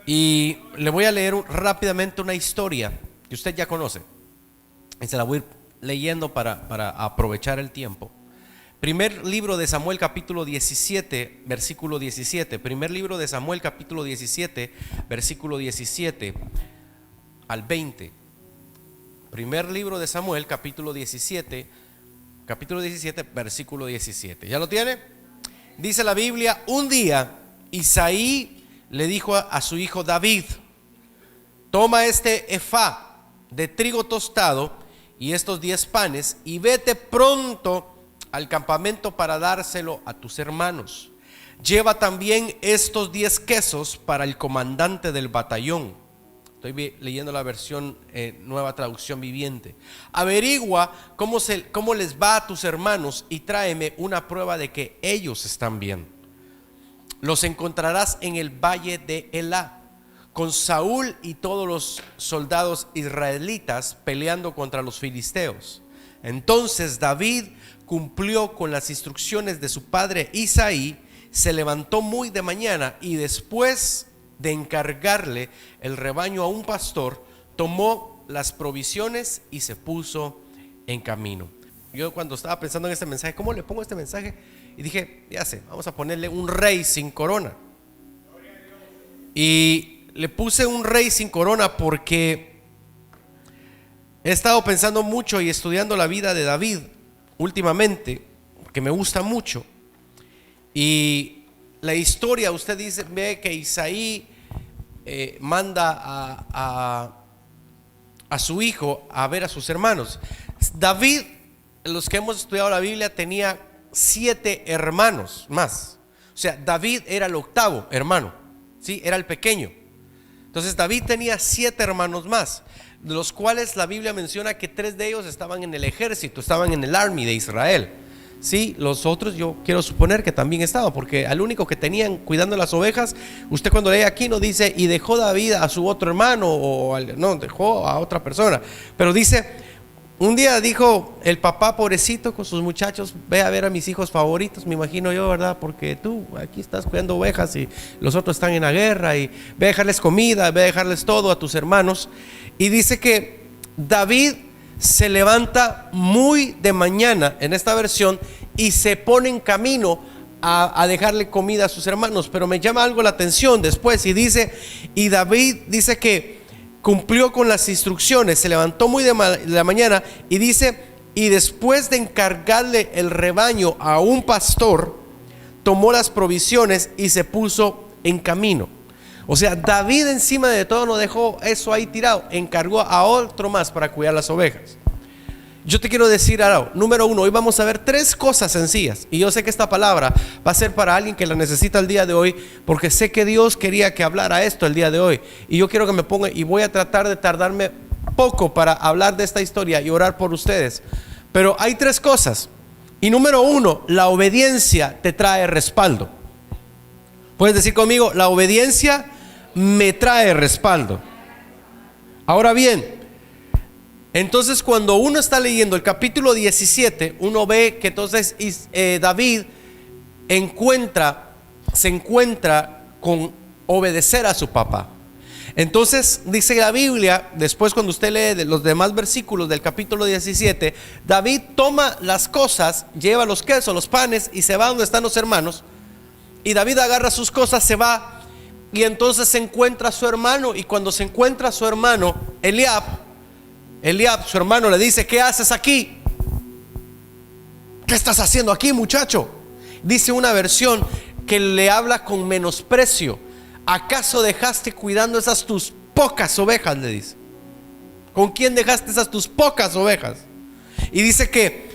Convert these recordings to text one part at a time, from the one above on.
Y le voy a leer rápidamente una historia que usted ya conoce. Y se la voy a ir leyendo para aprovechar el tiempo. Primer libro de Samuel capítulo 17, versículo 17. Primer libro de Samuel capítulo 17, versículo 17 al 20. Primer libro de Samuel capítulo 17, versículo 17. ¿Ya lo tiene? Dice la Biblia: un día Isaí le dijo a su hijo David: toma este efá de trigo tostado y estos 10 panes y vete pronto al campamento para dárselo a tus hermanos. Lleva también estos 10 quesos para el comandante del batallón. Estoy leyendo la versión Nueva Traducción Viviente. Averigua cómo les va a tus hermanos y tráeme una prueba de que ellos están bien. Los encontrarás en el valle de Elá, con Saúl y todos los soldados israelitas peleando contra los filisteos. Entonces David cumplió con las instrucciones de su padre Isaí, se levantó muy de mañana y después de encargarle el rebaño a un pastor, tomó las provisiones y se puso en camino. Yo cuando estaba pensando en este mensaje, ¿cómo le pongo este mensaje? Y dije, ya sé, vamos a ponerle un rey sin corona. Y le puse un rey sin corona porque he estado pensando mucho y estudiando la vida de David últimamente, que me gusta mucho. Y la historia, usted ve que Isaí manda a su hijo a ver a sus hermanos. David, los que hemos estudiado la Biblia, tenía 7 hermanos más. O sea, David era el octavo hermano, ¿sí? Era el pequeño. Entonces David tenía 7 hermanos más, de los cuales la Biblia menciona que 3 de ellos estaban en el ejército, estaban en el army de Israel. Sí, los otros yo quiero suponer que también estaban, porque al único que tenían cuidando las ovejas, usted cuando lee aquí no dice y dejó David a su otro hermano, no, dejó a otra persona, pero dice, un día dijo el papá pobrecito con sus muchachos: ve a ver a mis hijos favoritos, me imagino yo, ¿verdad? Porque tú aquí estás cuidando ovejas y los otros están en la guerra, y ve a dejarles comida, ve a dejarles todo a tus hermanos. Y dice que David se levanta muy de mañana en esta versión y se pone en camino a dejarle comida a sus hermanos. Pero me llama algo la atención después, y dice, y David dice que cumplió con las instrucciones, se levantó muy de la mañana, y dice, y después de encargarle el rebaño a un pastor, tomó las provisiones y se puso en camino. O sea, David encima de todo no dejó eso ahí tirado, encargó a otro más para cuidar las ovejas. Yo te quiero decir ahora, número 1, hoy vamos a ver 3 cosas sencillas, y yo sé que esta palabra va a ser para alguien que la necesita el día de hoy, porque sé que Dios quería que hablara esto el día de hoy, y yo quiero que me ponga, y voy a tratar de tardarme poco para hablar de esta historia y orar por ustedes, pero hay 3 cosas. Y número 1, la obediencia te trae respaldo. Puedes decir conmigo: la obediencia me trae respaldo. Ahora bien, entonces cuando uno está leyendo el capítulo 17, uno ve que entonces David se encuentra con obedecer a su papá. Entonces dice la Biblia, después cuando usted lee los demás versículos del capítulo 17, David toma las cosas, lleva los quesos, los panes, y se va donde están los hermanos. Y David agarra sus cosas, se va, y entonces se encuentra a su hermano. Y cuando se encuentra a su hermano Eliab, su hermano, le dice: ¿qué haces aquí? ¿Qué estás haciendo aquí, muchacho? Dice una versión que le habla con menosprecio. ¿Acaso dejaste cuidando esas tus pocas ovejas? Le dice. ¿Con quién dejaste esas tus pocas ovejas? Y dice que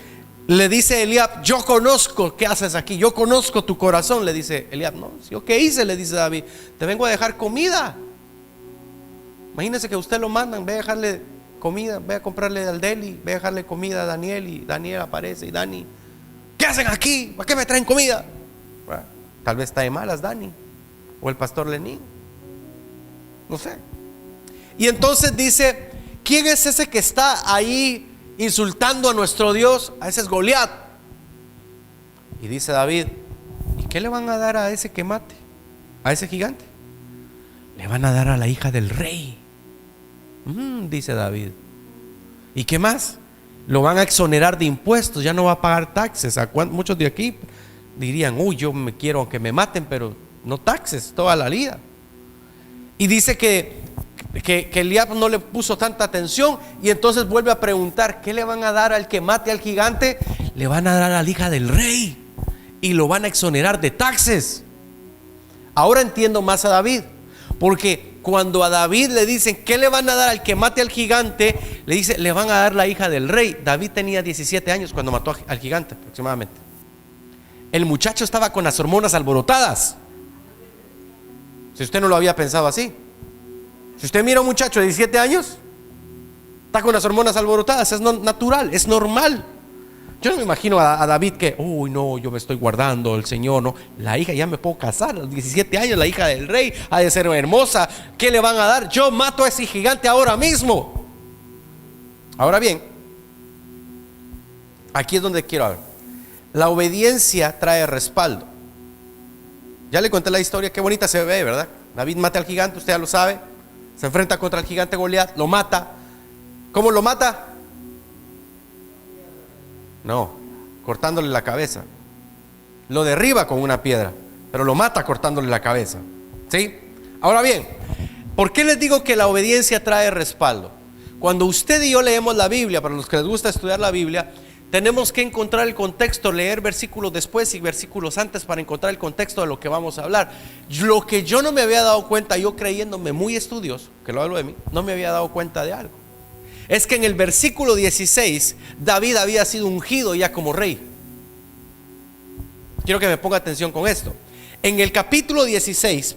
le dice Eliab: yo conozco qué haces aquí, yo conozco tu corazón. Le dice Eliab: no, ¿yo qué hice? Le dice David: te vengo a dejar comida. Imagínense que usted lo mandan, ve a dejarle comida, ve a comprarle al deli, ve a dejarle comida a Daniel, y Daniel aparece, y Dani: ¿qué hacen aquí? ¿Para qué me traen comida? Bueno, tal vez está de malas Dani, o el pastor Lenín, no sé. Y entonces dice: ¿quién es ese que está ahí insultando a nuestro Dios? A ese es Goliat. Y dice David: ¿y qué le van a dar a ese que mate? A ese gigante. le van a dar a la hija del rey. Dice David. ¿Y qué más? Lo van a exonerar de impuestos, ya no va a pagar taxes. Muchos de aquí dirían, uy, yo me quiero que me maten, pero no taxes toda la vida. Y dice que Eliab no le puso tanta atención, y entonces vuelve a preguntar, ¿qué le van a dar al que mate al gigante? Le van a dar a la hija del rey y lo van a exonerar de taxes. Ahora entiendo más a David, porque cuando a David le dicen, ¿qué le van a dar al que mate al gigante? Le dice, le van a dar la hija del rey. David tenía 17 años cuando mató al gigante aproximadamente. El muchacho estaba con las hormonas alborotadas. Si usted no lo había pensado así, si usted mira a un muchacho de 17 años, está con las hormonas alborotadas, es natural, es normal. Yo no me imagino a David que, uy, no, yo me estoy guardando, el Señor, no. La hija, ya me puedo casar, a los 17 años, la hija del rey, ha de ser hermosa. ¿Qué le van a dar? Yo mato a ese gigante ahora mismo. Ahora bien, aquí es donde quiero ver. La obediencia trae respaldo. Ya le conté la historia, qué bonita se ve, ¿verdad? David mata al gigante, usted ya lo sabe. Se enfrenta contra el gigante Goliat, lo mata. ¿Cómo lo mata? No, cortándole la cabeza. Lo derriba con una piedra, pero lo mata cortándole la cabeza. ¿Sí? Ahora bien, ¿por qué les digo que la obediencia trae respaldo? Cuando usted y yo leemos la Biblia, para los que les gusta estudiar la Biblia, tenemos que encontrar el contexto, leer versículos después y versículos antes para encontrar el contexto de lo que vamos a hablar. Lo que yo no me había dado cuenta, yo creyéndome muy estudioso, que lo hablo de mí, no me había dado cuenta de algo. Es que en el versículo 16, David había sido ungido ya como rey. Quiero que me ponga atención con esto. En el capítulo 16,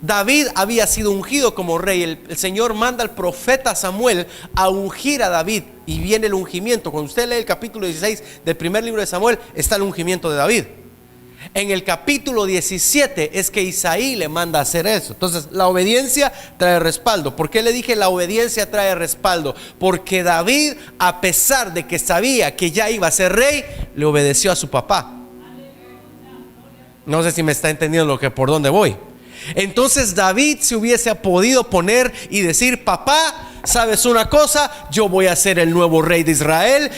David había sido ungido como rey. El Señor manda al profeta Samuel a ungir a David, y viene el ungimiento. Cuando usted lee el capítulo 16 del primer libro de Samuel, está el ungimiento de David. En el capítulo 17 es que Isaí le manda a hacer eso. Entonces la obediencia trae respaldo. ¿Por qué le dije la obediencia trae respaldo? Porque David, a pesar de que sabía que ya iba a ser rey, le obedeció a su papá. No sé si me está entendiendo por dónde voy. Entonces David se hubiese podido poner y decir, papá, ¿sabes una cosa? Yo voy a ser el nuevo rey de Israel.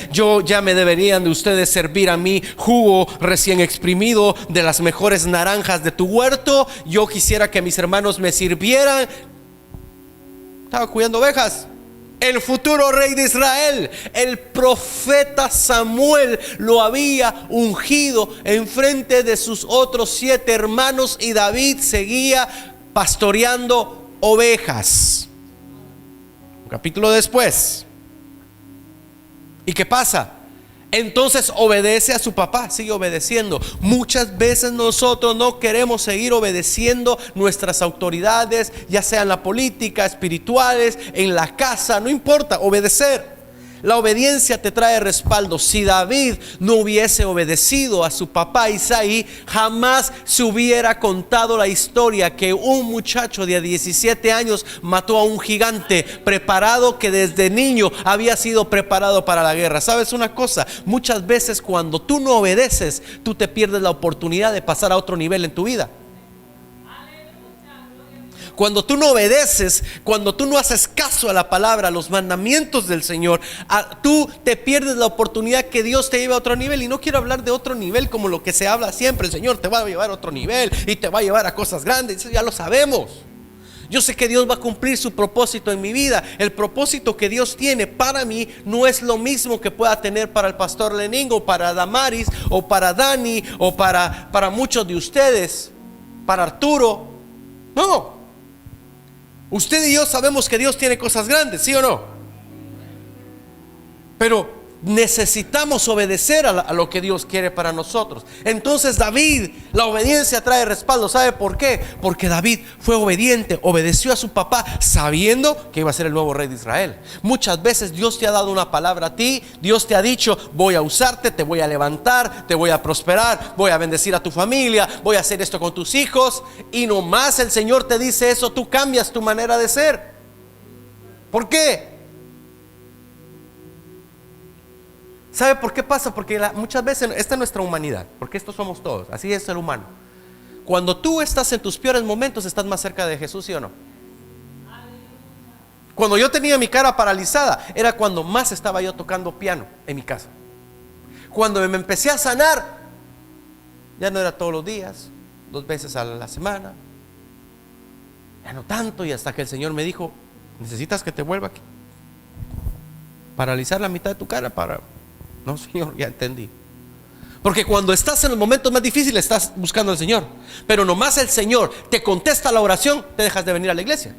Ya me deberían de ustedes servir a mí jugo recién exprimido de las mejores naranjas de tu huerto. Yo quisiera que mis hermanos me sirvieran. Estaba cuidando ovejas. El futuro rey de Israel, el profeta Samuel, lo había ungido en frente de sus otros 7 hermanos, y David seguía pastoreando ovejas. Un capítulo después, ¿y qué pasa? Entonces obedece a su papá, sigue obedeciendo. Muchas veces nosotros no queremos seguir obedeciendo nuestras autoridades, ya sea en la política, espirituales, en la casa, no importa, obedecer. La obediencia te trae respaldo. Si David no hubiese obedecido a su papá Isaí, jamás se hubiera contado la historia que un muchacho de 17 años mató a un gigante preparado, que desde niño había sido preparado para la guerra. ¿Sabes una cosa? Muchas veces cuando tú no obedeces, tú te pierdes la oportunidad de pasar a otro nivel en tu vida. Cuando tú no obedeces, cuando tú no haces caso a la palabra, a los mandamientos del Señor, tú te pierdes la oportunidad que Dios te lleve a otro nivel. Y no quiero hablar de otro nivel como lo que se habla siempre. El Señor te va a llevar a otro nivel y te va a llevar a cosas grandes. Eso ya lo sabemos. Yo sé que Dios va a cumplir su propósito en mi vida. El propósito que Dios tiene para mí no es lo mismo que pueda tener para el pastor Lenín, o para Damaris, o para Dani, o para muchos de ustedes, para Arturo. No. Usted y yo sabemos que Dios tiene cosas grandes, ¿sí o no? Pero necesitamos obedecer a lo que Dios quiere para nosotros. Entonces David, la obediencia trae respaldo. ¿Sabe por qué? Porque David fue obediente, obedeció a su papá sabiendo que iba a ser el nuevo rey de Israel. Muchas veces Dios te ha dado una palabra a ti. Dios te ha dicho, voy a usarte, te voy a levantar, te voy a prosperar, voy a bendecir a tu familia, voy a hacer esto con tus hijos. Y nomás el Señor te dice eso, tú cambias tu manera de ser. ¿Por qué? ¿Sabe por qué pasa? Porque muchas veces, esta es nuestra humanidad, porque estos somos todos, así es el humano. Cuando tú estás en tus peores momentos, estás más cerca de Jesús, ¿sí o no? Cuando yo tenía mi cara paralizada, era cuando más estaba yo tocando piano en mi casa. Cuando me empecé a sanar, ya no era todos los días, 2 veces a la semana, ya no tanto. Y hasta que el Señor me dijo: necesitas que te vuelva a paralizar la mitad de tu cara para... No, Señor, ya entendí. Porque cuando estás en los momentos más difíciles, estás buscando al Señor, pero nomás el Señor te contesta la oración, te dejas de venir a la iglesia.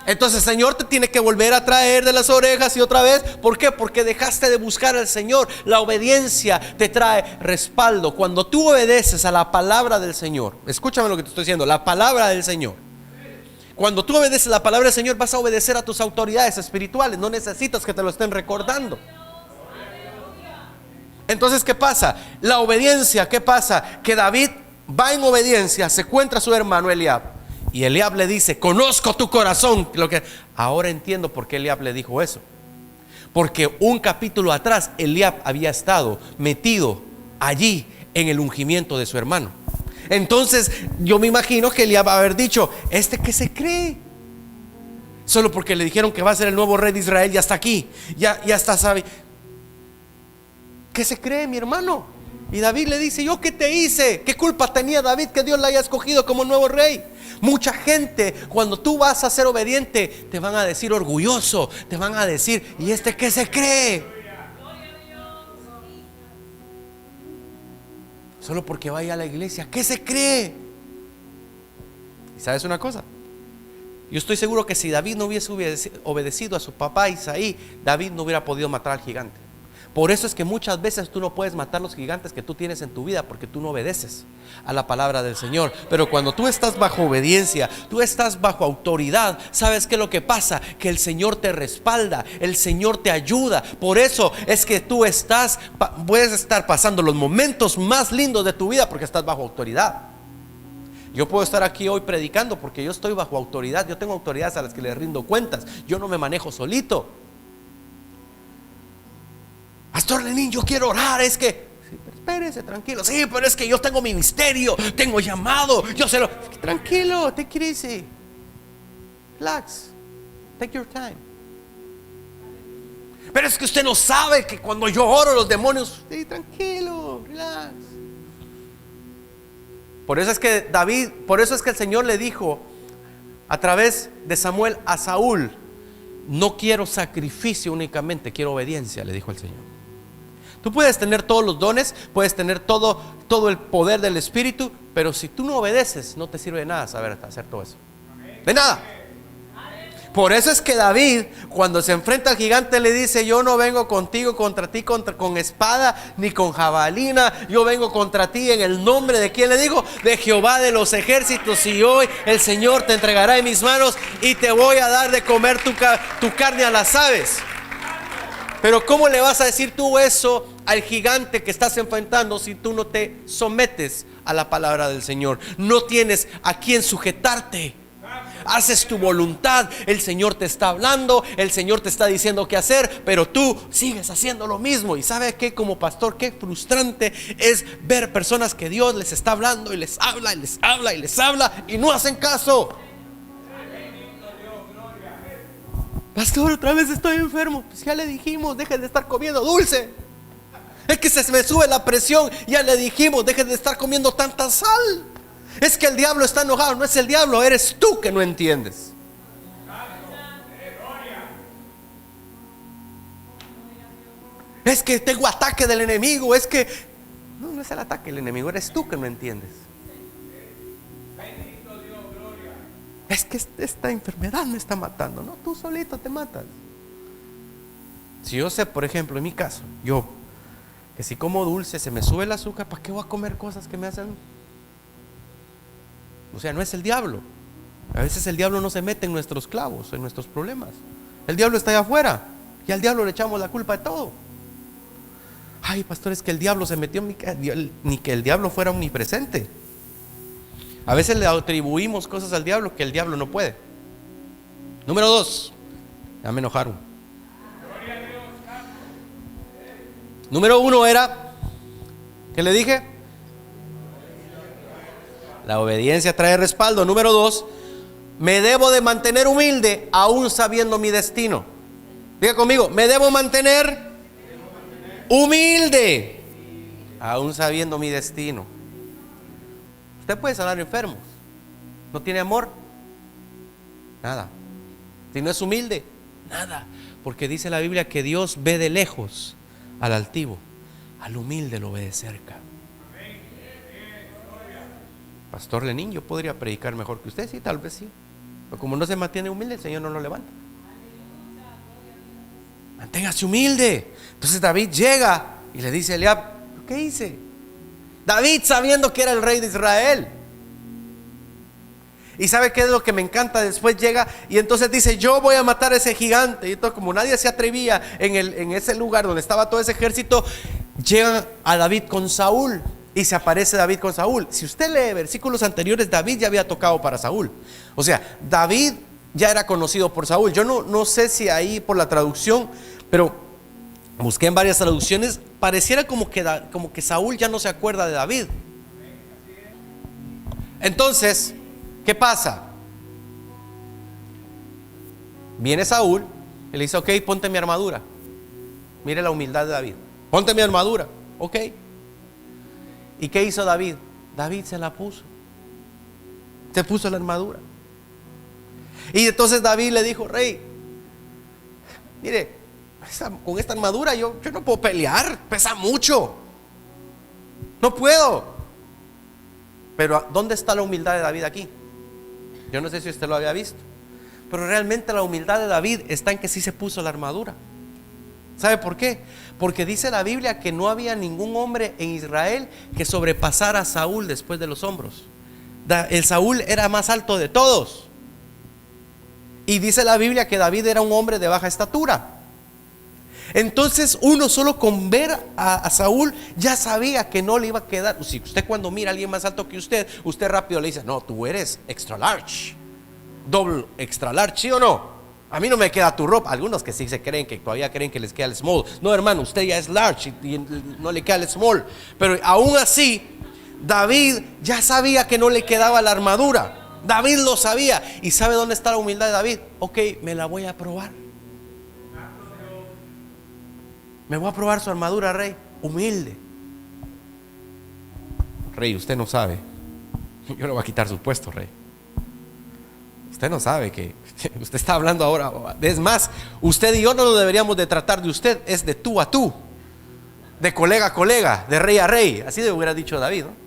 Entonces el Señor te tiene que volver a traer de las orejas y otra vez. ¿Por qué? Porque dejaste de buscar al Señor. La obediencia te trae respaldo. Cuando tú obedeces a la palabra del Señor, escúchame lo que te estoy diciendo, la palabra del Señor. Cuando tú obedeces la palabra del Señor, vas a obedecer a tus autoridades espirituales. No necesitas que te lo estén recordando. Entonces, ¿qué pasa? La obediencia, ¿qué pasa? Que David va en obediencia, se encuentra a su hermano Eliab, y Eliab le dice: conozco tu corazón. Ahora entiendo por qué Eliab le dijo eso. Porque un capítulo atrás Eliab había estado metido allí en el ungimiento de su hermano. Entonces yo me imagino que Eliab va a haber dicho: ¿este qué se cree? Solo porque le dijeron que va a ser el nuevo rey de Israel, ya está aquí, ya está, sabe. ¿Qué se cree, mi hermano? Y David le dice: ¿yo qué te hice? ¿Qué culpa tenía David que Dios le haya escogido como nuevo rey? Mucha gente, cuando tú vas a ser obediente, te van a decir orgulloso, te van a decir: ¿y este qué se cree? Solo porque vaya a la iglesia, ¿qué se cree? ¿Y sabes una cosa? Yo estoy seguro que si David no hubiese obedecido a su papá Isaí, David no hubiera podido matar al gigante. Por eso es que muchas veces tú no puedes matar los gigantes que tú tienes en tu vida, porque tú no obedeces a la palabra del Señor. Pero cuando tú estás bajo obediencia, tú estás bajo autoridad, ¿sabes qué es lo que pasa? Que el Señor te respalda, el Señor te ayuda. Por eso es que tú puedes estar pasando los momentos más lindos de tu vida, porque estás bajo autoridad. Yo puedo estar aquí hoy predicando porque yo estoy bajo autoridad. Yo tengo autoridades a las que les rindo cuentas. Yo no me manejo solito. Pastor Lenín, yo quiero orar. Es que, sí, pero espérese, tranquilo. Sí, pero es que yo tengo ministerio, tengo llamado, yo sé lo. Tranquilo, take it easy. Relax, take your time. Pero es que usted no sabe que cuando yo oro los demonios. Sí, tranquilo, relax. Por eso es que el Señor le dijo a través de Samuel a Saúl: no quiero sacrificio únicamente, quiero obediencia, le dijo el Señor. Tú puedes tener todos los dones, puedes tener todo el poder del Espíritu, pero si tú no obedeces, no te sirve de nada saber hacer todo eso. De nada. Por eso es que David, cuando se enfrenta al gigante, le dice: yo no vengo contigo contra ti con espada ni con jabalina, yo vengo contra ti en el nombre de ¿quién le digo? De Jehová de los ejércitos, y hoy el Señor te entregará en mis manos y te voy a dar de comer tu carne a las aves. Pero ¿cómo le vas a decir tú eso al gigante que estás enfrentando si tú no te sometes a la palabra del Señor? No tienes a quien sujetarte. Haces tu voluntad, el Señor te está hablando, el Señor te está diciendo qué hacer, pero tú sigues haciendo lo mismo. Y ¿sabe qué? Como pastor, qué frustrante es ver personas que Dios les está hablando y les habla y les habla y les habla y no hacen caso. Pastor, otra vez estoy enfermo. Pues ya le dijimos, deje de estar comiendo dulce. Es que se me sube la presión. Ya le dijimos, deje de estar comiendo tanta sal. Es que el diablo está enojado. No es el diablo, eres tú que no entiendes. Es que tengo ataque del enemigo. Es que no es el ataque del enemigo, eres tú que no entiendes. Es que esta enfermedad me está matando. No, tú solito te matas. Si yo sé, por ejemplo, en mi caso, yo, que si como dulce se me sube el azúcar, ¿para qué voy a comer cosas que me hacen? O sea, no es el diablo. A veces el diablo no se mete en nuestros clavos, en nuestros problemas. El diablo está allá afuera y al diablo le echamos la culpa de todo. Ay, pastor, es que el diablo se metió en mi casa. Ni que el diablo fuera omnipresente. A veces le atribuimos cosas al diablo que el diablo no puede. Número 2. Ya me enojaron. Número 1 era, ¿qué le dije? la obediencia trae respaldo. Número 2, me debo de mantener humilde aún sabiendo mi destino. Diga conmigo, me debo mantener humilde aún sabiendo mi destino. Usted puede sanar enfermos. ¿No tiene amor? Nada. Si no es humilde, nada. Porque dice la Biblia que Dios ve de lejos al altivo, al humilde lo ve de cerca. Pastor Lenín, yo podría predicar mejor que usted, sí, tal vez sí. Pero como no se mantiene humilde, el Señor no lo levanta. Manténgase humilde. Entonces David llega y le dice a Eliab, ¿qué hice? David sabiendo que era el rey de Israel. Y ¿sabe qué es lo que me encanta? Después llega y entonces dice, yo voy a matar a ese gigante. Y entonces, como nadie se atrevía en ese lugar donde estaba todo ese ejército, llegan a David con Saúl. Y se aparece David con Saúl. Si usted lee versículos anteriores, David ya había tocado para Saúl. O sea, David ya era conocido por Saúl. Yo no sé si ahí por la traducción, pero busqué en varias traducciones, pareciera como que Saúl ya no se acuerda de David. Entonces, ¿qué pasa? Viene Saúl y le dice, ok, ponte mi armadura. Mire la humildad de David. Ponte mi armadura, ok. ¿Y qué hizo David? David se la puso. Se puso la armadura. Y entonces David le dijo, rey, mire, con esta armadura yo no puedo pelear, pesa mucho. No puedo. Pero ¿dónde está la humildad de David aquí? Yo no sé si usted lo había visto, pero realmente la humildad de David está en que sí se puso la armadura. ¿Sabe por qué? Porque dice la Biblia que no había ningún hombre en Israel que sobrepasara a Saúl después de los hombros. El Saúl era más alto de todos. Y dice la Biblia que David era un hombre de baja estatura. Entonces uno solo con ver a Saúl ya sabía que no le iba a quedar. Si usted cuando mira a alguien más alto que usted rápido le dice, no, tú eres extra large, double extra large, ¿sí o no? A mí no me queda tu ropa. Algunos que sí se creen, que todavía creen que les queda el small. No, hermano, usted ya es large y no le queda el small. Pero aún así, David ya sabía que no le quedaba la armadura. David lo sabía. ¿Y sabe dónde está la humildad de David? Ok, me la voy a probar. Me voy a probar su armadura, rey. Humilde. Rey, usted no sabe. Yo le voy a quitar su puesto, rey. Usted no sabe que usted está hablando ahora. Es más, usted y yo no lo deberíamos de tratar de usted. Es de tú a tú, de colega a colega, de rey a rey. Así le hubiera dicho David, ¿no?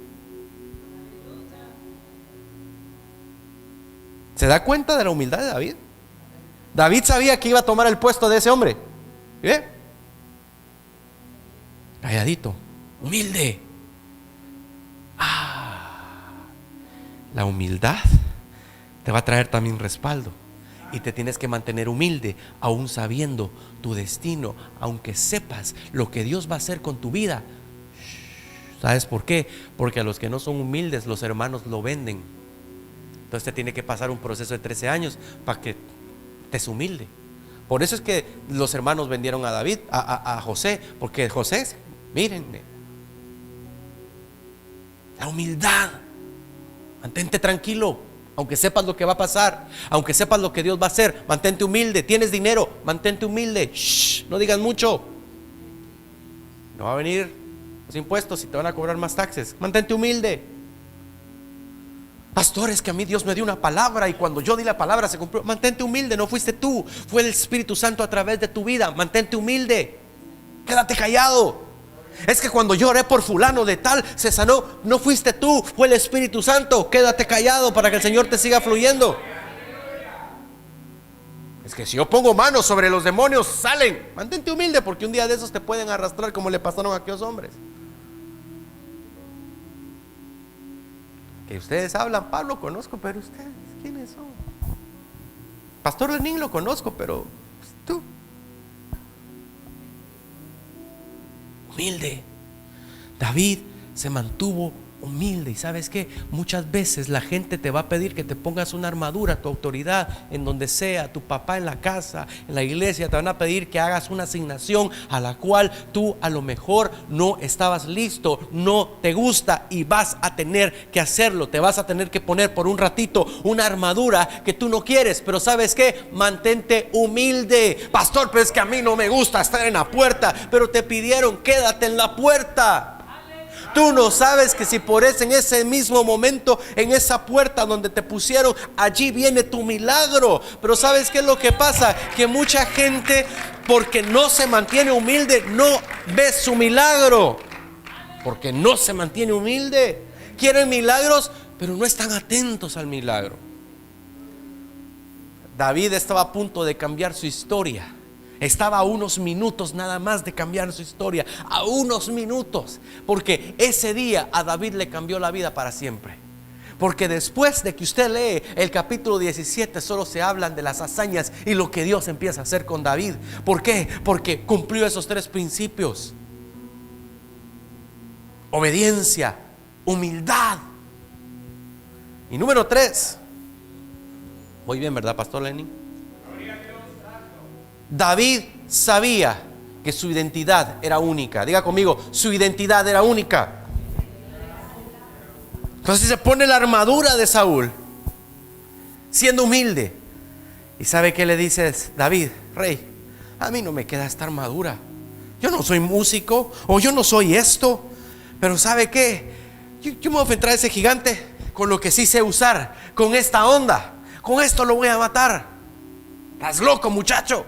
¿Se da cuenta de la humildad de David? David sabía que iba a tomar el puesto de ese hombre. ¿Ve? Calladito, humilde. La humildad te va a traer también respaldo. Y te tienes que mantener humilde, aún sabiendo tu destino, aunque sepas lo que Dios va a hacer con tu vida. ¿Sabes por qué? Porque a los que no son humildes, los hermanos lo venden. Entonces te tiene que pasar un proceso de 13 años para que te es humilde. Por eso es que los hermanos vendieron a David, a José, porque José, mírenme, la humildad. Mantente tranquilo, aunque sepas lo que va a pasar, aunque sepas lo que Dios va a hacer. Mantente humilde. Tienes dinero, mantente humilde. No digas mucho. No va a venir los impuestos y te van a cobrar más taxes. Mantente humilde. Pastor, es que a mí Dios me dio una palabra y cuando yo di la palabra se cumplió. Mantente humilde, no fuiste tú, fue el Espíritu Santo a través de tu vida. Mantente humilde. Quédate callado. Es que cuando yo oré por fulano de tal se sanó. No fuiste tú, fue el Espíritu Santo. Quédate callado para que el Señor te siga fluyendo. Es que si yo pongo manos sobre los demonios salen. Mantente humilde, porque un día de esos te pueden arrastrar como le pasaron a aquellos hombres. Que ustedes hablan, Pablo conozco, pero ustedes, ¿quiénes son? Pastor Lenín lo conozco, pero pues, tú. Humilde. David se mantuvo humilde. Y sabes que muchas veces la gente te va a pedir que te pongas una armadura, tu autoridad en donde sea, tu papá en la casa, en la iglesia, te van a pedir que hagas una asignación a la cual tú a lo mejor no estabas listo, no te gusta, y vas a tener que hacerlo. Te vas a tener que poner por un ratito una armadura que tú no quieres, pero sabes que mantente humilde. Pastor, pero es que a mí no me gusta estar en la puerta. Pero te pidieron, quédate en la puerta. Tú no sabes que si por eso en ese mismo momento, en esa puerta donde te pusieron, allí viene tu milagro. Pero ¿sabes qué es lo que pasa? Que mucha gente, porque no se mantiene humilde, no ve su milagro. Porque no se mantiene humilde. Quieren milagros, pero no están atentos al milagro. David estaba a punto de cambiar su historia. Estaba a unos minutos nada más de cambiar su historia, a unos minutos, porque ese día a David le cambió la vida para siempre. Porque después de que usted lee el capítulo 17, solo se hablan de las hazañas y lo que Dios empieza a hacer con David. ¿Por qué? Porque cumplió esos 3 principios: obediencia, humildad, y número 3. Muy bien, ¿verdad, Pastor Lenin? David sabía que su identidad era única. Diga conmigo, su identidad era única. Entonces se pone la armadura de Saúl, siendo humilde. ¿Y sabe qué le dice David? Rey, a mí no me queda esta armadura. Yo no soy músico, o yo no soy esto. Pero ¿sabe qué? Yo me voy a enfrentar a ese gigante con lo que sí sé usar, con esta onda. Con esto lo voy a matar. ¿Estás loco, muchacho?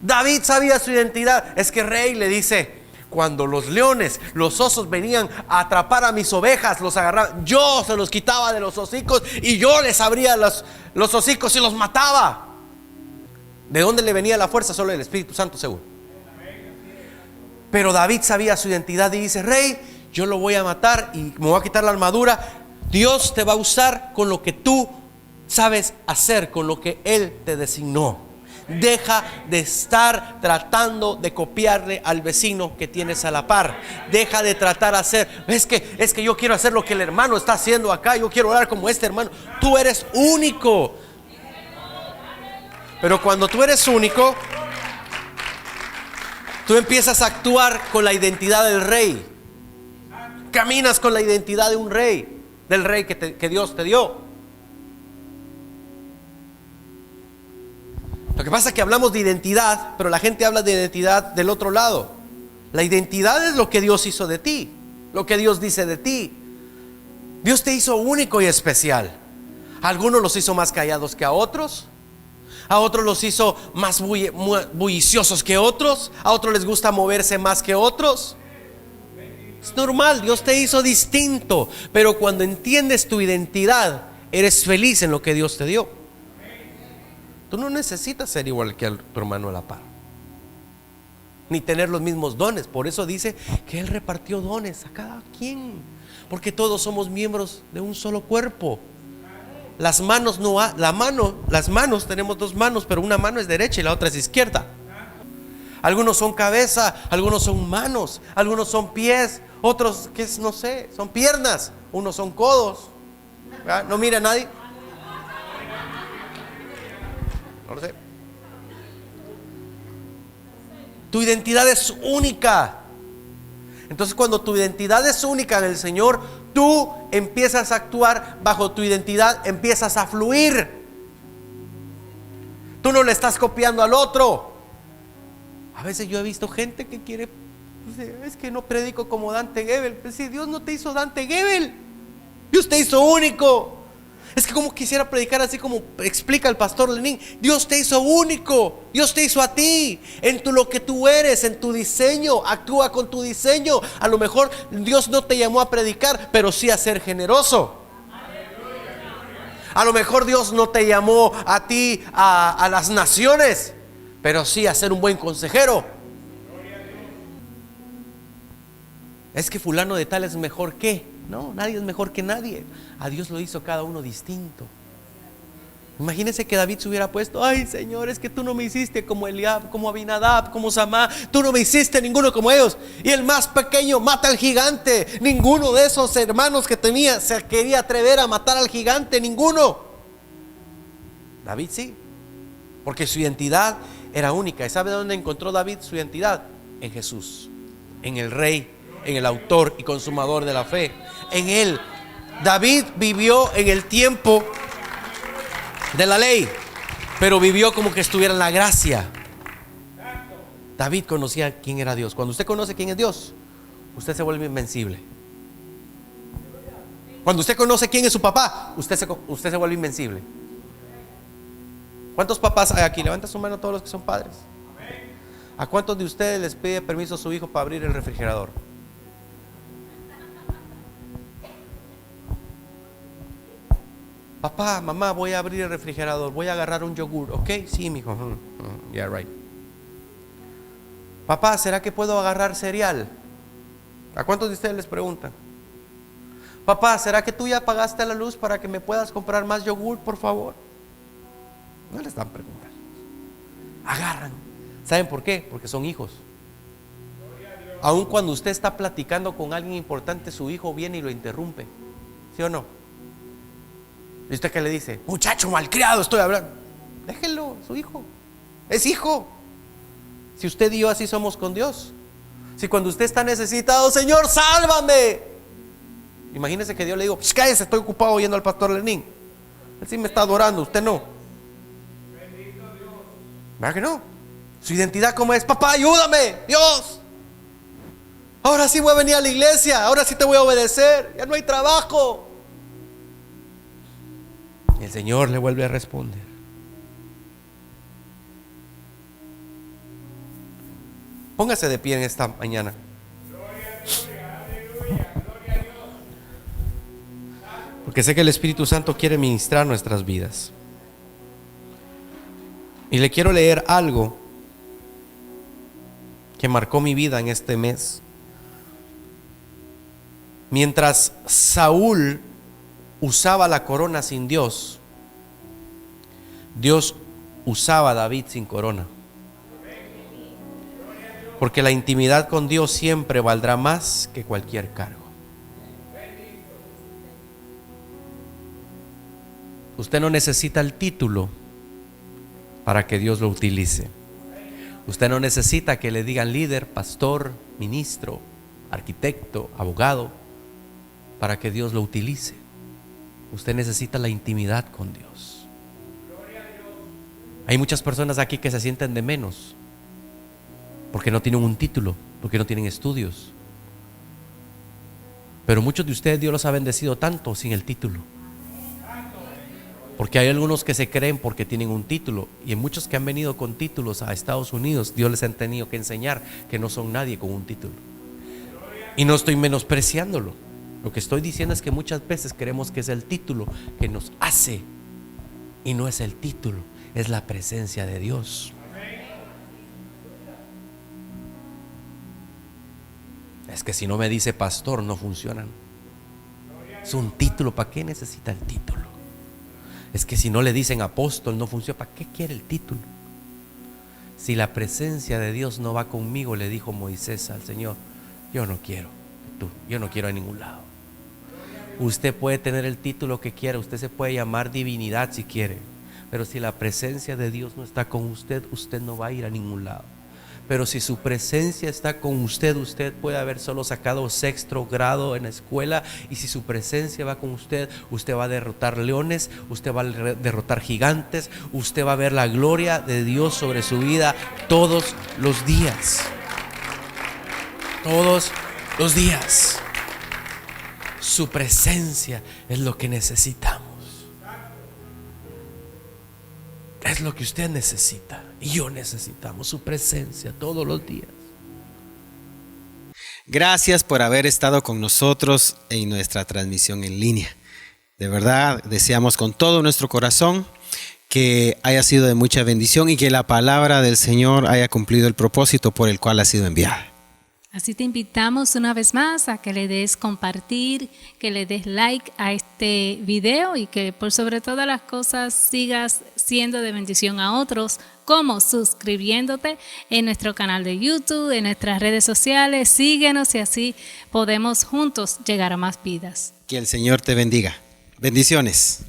David sabía su identidad. Es que rey, le dice, cuando los leones, los osos venían a atrapar a mis ovejas, los agarraba, yo se los quitaba de los hocicos y yo les abría los hocicos y los mataba. ¿De dónde le venía la fuerza? Solo el Espíritu Santo, seguro. Pero David sabía su identidad y dice, rey, yo lo voy a matar y me voy a quitar la armadura. Dios te va a usar con lo que tú sabes hacer, con lo que Él te designó. Deja de estar tratando de copiarle al vecino que tienes a la par. Deja de tratar de hacer, es que yo quiero hacer lo que el hermano está haciendo acá, yo quiero orar como este hermano. Tú eres único. Pero cuando tú eres único, tú empiezas a actuar con la identidad del rey. Caminas con la identidad de un rey, del rey que Dios te dio. Lo que pasa es que hablamos de identidad, pero la gente habla de identidad del otro lado. La identidad es lo que Dios hizo de ti, lo que Dios dice de ti. Dios te hizo único y especial. A algunos los hizo más callados que a otros los hizo más bulliciosos que otros, a otros les gusta moverse más que otros. Es normal, Dios te hizo distinto, pero cuando entiendes tu identidad, eres feliz en lo que Dios te dio. Tú no necesitas ser igual que tu hermano a la par, ni tener los mismos dones. Por eso dice que Él repartió dones a cada quien, porque todos somos miembros de un solo cuerpo. Las manos tenemos 2 manos, pero una mano es derecha y la otra es izquierda. Algunos son cabeza, algunos son manos, algunos son pies, otros no sé, son piernas, unos son codos. ¿verdad? No mira a nadie. No lo sé. Tu identidad es única. Entonces, cuando tu identidad es única en el Señor, tú empiezas a actuar bajo tu identidad, empiezas a fluir. Tú no le estás copiando al otro. A veces yo he visto gente que quiere, es que no predico como Dante Gebel. Pues si Dios no te hizo Dante Gebel, Dios te hizo único. Es que como quisiera predicar así como explica el pastor Lenin. Dios te hizo único, Dios te hizo a ti, lo que tú eres, en tu diseño. Actúa con tu diseño. A lo mejor Dios no te llamó a predicar, pero sí a ser generoso. A lo mejor Dios no te llamó a ti a las naciones, pero sí a ser un buen consejero. Es que fulano de tal es mejor que. No, nadie es mejor que nadie. A Dios lo hizo cada uno distinto. Imagínense que David se hubiera puesto: ay, Señor, es que tú no me hiciste como Eliab, como Abinadab, como Samá. Tú no me hiciste ninguno como ellos. Y el más pequeño mata al gigante. Ninguno de esos hermanos que tenía se quería atrever a matar al gigante. Ninguno. David sí, porque su identidad era única. ¿Y sabe dónde encontró David su identidad? En Jesús, en el Rey, en el autor y consumador de la fe. En Él. David vivió en el tiempo de la ley, pero vivió como que estuviera en la gracia. David conocía quién era Dios. Cuando usted conoce quién es Dios, usted se vuelve invencible. Cuando usted conoce quién es su papá, usted se vuelve invencible. ¿Cuántos papás hay aquí? Levanta su mano todos los que son padres. ¿A cuántos de ustedes les pide permiso a su hijo para abrir el refrigerador? Papá, mamá, voy a abrir el refrigerador, voy a agarrar un yogur. ¿Ok? Sí, mijo. Yeah, right. Papá, ¿será que puedo agarrar cereal? ¿A cuántos de ustedes les preguntan? Papá, ¿será que tú ya pagaste la luz para que me puedas comprar más yogur, por favor? No les dan preguntas. Agarran. ¿Saben por qué? Porque son hijos. Aun cuando usted está platicando con alguien importante, su hijo viene y lo interrumpe. ¿Sí o no? ¿Y usted qué le dice? Muchacho malcriado, estoy hablando. Déjelo, su hijo. Es hijo. Si usted y yo así somos con Dios. Si cuando usted está necesitado: Señor, sálvame. Imagínese que Dios le digo: pues cállese, estoy ocupado oyendo al pastor Lenín. Él sí me está adorando, usted no. ¿Verdad que no? Su identidad, ¿cómo es? Papá, ayúdame, Dios. Ahora sí voy a venir a la iglesia. Ahora sí te voy a obedecer. Ya no hay trabajo. Y el Señor le vuelve a responder. Póngase de pie en esta mañana. Porque sé que el Espíritu Santo quiere ministrar nuestras vidas. Y le quiero leer algo que marcó mi vida en este mes. Mientras Saúl usaba la corona sin Dios, Dios usaba a David sin corona. Porque la intimidad con Dios siempre valdrá más que cualquier cargo. Usted no necesita el título para que Dios lo utilice. Usted no necesita que le digan líder, pastor, ministro, arquitecto, abogado, para que Dios lo utilice. Usted necesita la intimidad con Dios. Hay muchas personas aquí que se sienten de menos porque no tienen un título, porque no tienen estudios. Pero muchos de ustedes Dios los ha bendecido tanto sin el título. Porque hay algunos que se creen porque tienen un título, y en muchos que han venido con títulos a Estados Unidos, Dios les ha tenido que enseñar que no son nadie con un título. Y no estoy menospreciándolo. Lo que estoy diciendo es que muchas veces creemos que es el título que nos hace, y no es el título, es la presencia de Dios. Es que si no me dice pastor, no funcionan. Es un título. ¿Para qué necesita el título? Es que si no le dicen apóstol, no funciona. ¿Para qué quiere el título? Si la presencia de Dios no va conmigo, le dijo Moisés al Señor: yo no quiero yo no quiero a ningún lado. Usted puede tener el título que quiera, usted se puede llamar divinidad si quiere, pero si la presencia de Dios no está con usted, usted no va a ir a ningún lado. Pero si su presencia está con usted, usted puede haber solo sacado sexto grado en la escuela, y si su presencia va con usted, usted va a derrotar leones, usted va a derrotar gigantes, usted va a ver la gloria de Dios sobre su vida todos los días. Todos los días. Su presencia es lo que necesitamos. Es lo que usted necesita y yo necesitamos, su presencia todos los días. Gracias por haber estado con nosotros en nuestra transmisión en línea. De verdad, deseamos con todo nuestro corazón que haya sido de mucha bendición y que la palabra del Señor haya cumplido el propósito por el cual ha sido enviada. Así te invitamos una vez más a que le des compartir, que le des like a este video y que por sobre todas las cosas sigas siendo de bendición a otros, como suscribiéndote en nuestro canal de YouTube, en nuestras redes sociales. Síguenos y así podemos juntos llegar a más vidas. Que el Señor te bendiga. Bendiciones.